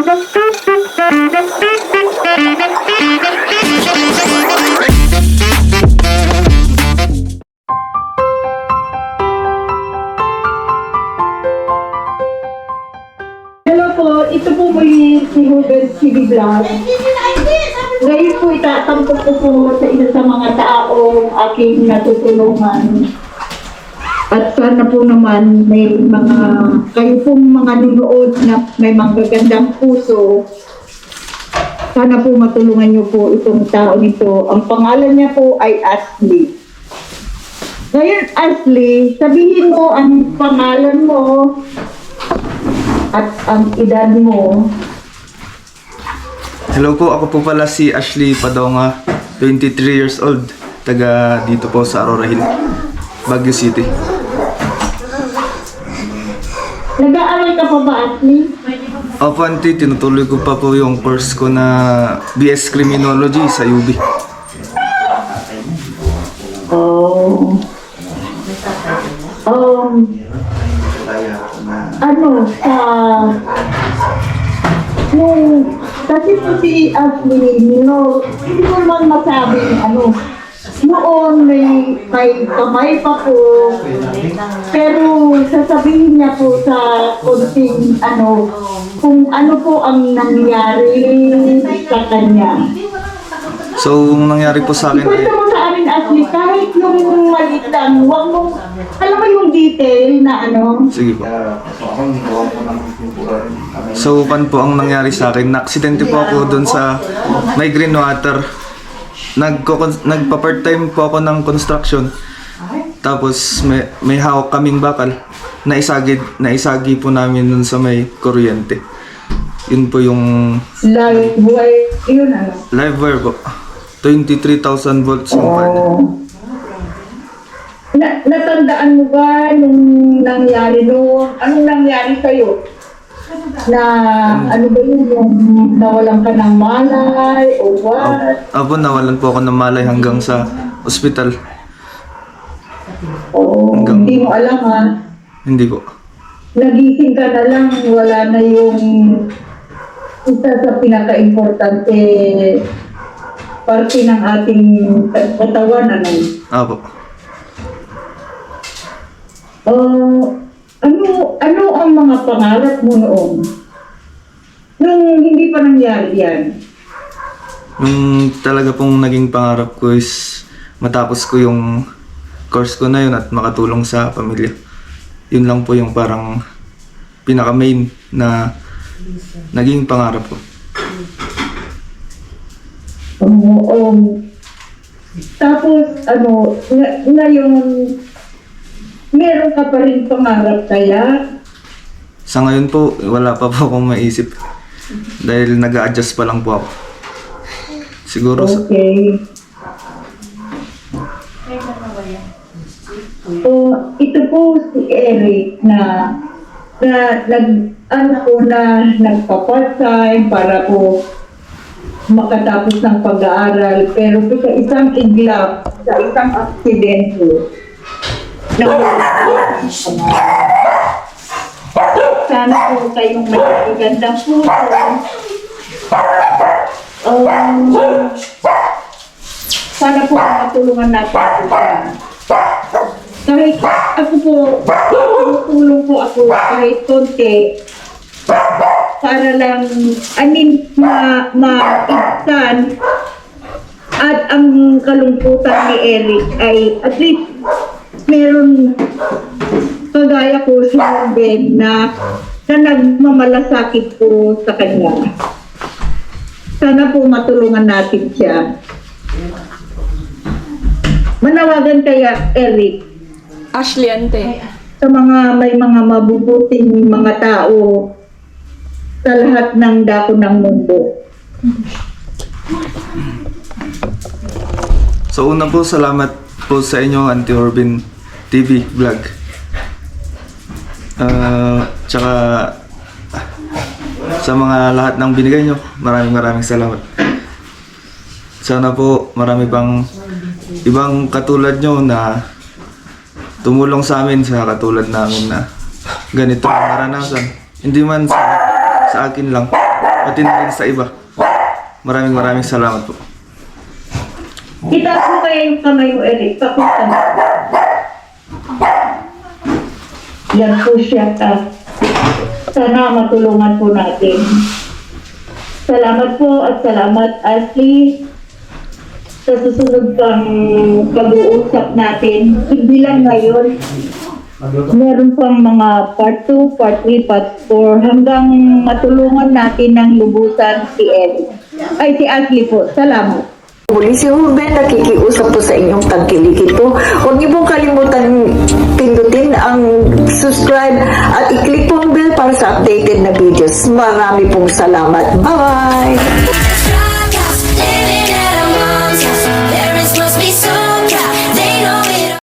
Hello po, ito po si Ruben TV Vlog. Ngayon po itatampok ko po sa isa sa mga taong aking natutulungan. At sana po naman may mga, kayo pong mga nunood na may magagandang puso. Sana po matulungan niyo po itong tao nito. Ang pangalan niya po ay Ashley. Ngayon Ashley, sabihin mo ang pangalan mo at ang edad mo. Hello po, ako po pala si Ashley Padonga, 23 years old, taga dito po sa Aurora Hill, Baguio City. Nag-aaral ka pa ba, Ashley? Opo, auntie, tinutuloy ko pa po yung course ko na BS Criminology sa UB. Oh. Kasi po si Ashley, hindi ko naman masabing noon may kamay pa po, pero sasabihin niya po sa konting kung ano po ang nangyari sa kanya. So, ang nangyari po sa akin ay... Ikwento mo sa amin, Ashley, kahit yung maliit lang, huwag mong, alam mo yung detail na Sige po. So, pan po ang nangyari sa akin. Na-aksidente po ako doon sa may green water. Nagpa-part-time po ako ng construction. Tapos may hawak kaming bakal. Naisagi po namin doon sa may kuryente. Yun po yung... live wire, yun live wire po. 23,000 volts yung pan. Natandaan mo ba nung nangyari noon? Anong nangyari sa'yo? Na ano ba yun? Yung nawalan ka ng malay o what? Apo, nawalan po ako ng malay hanggang sa ospital. Hindi mo alam ha? Hindi po. Nagising ka na lang, wala na yung isa sa pinaka-importante parte ng ating katawan, Apo. Ano ang mga pangarap mo noon? Nung hindi pa nangyari yan? Yung talaga pong naging pangarap ko is matapos ko yung course ko na yun at makatulong sa pamilya. Yun lang po yung parang pinaka-main na naging pangarap ko. Tapos, ngayon, meron ka pa rin pangarap kaya? Sa ngayon po, wala pa po akong maisip. Dahil nag-a-adjust pa lang po ako. Siguro Okay. Ito po si Eric na nagpa-part-time para po makatapos ng pag-aaral, pero sa isang iglap, sa isang aksidente, sana po kayong may magandang puso. Sana po matulungan natin po siya. Kahit ako po, tulong po ako kahit konti, para lang maibsan at ang kalungkutan ni Eric ay at least meron kagaya ko si Ruben na nagmamalasakit po sa kanya. Sana po matulungan natin siya. Manawagan kaya Eric Ashley ante. sa may mga mabubuting mga tao sa lahat ng dako ng mundo. So una po, salamat po sa inyo, Auntie Orbin TV Vlog. Tsaka sa mga lahat ng binigay nyo, maraming salamat. Sana po marami pang ibang katulad nyo na tumulong sa amin, sa katulad namin na ganito ang naranasan. Hindi man sa akin lang, pati na rin sa iba. Maraming salamat po. Itaas mo kaya yung kamay mo, Eric. Pakita mo. Yan po siya. Sana matulungan po natin. Salamat po at salamat, Ashley. Sa susunod pang pag-uusap natin, hindi lang ngayon. Meron pang mga part 2, part 3, part 4 hanggang matulungan natin ng lubusan si Eric. Ay, si Ashley po. Salamat. Muli si Ruben, nakikiusap po sa inyong tangkilik ito. Huwag niyo pong kalimutan pindutin ang subscribe at i-click po ang bell para sa updated na videos. Marami pong salamat. Bye-bye!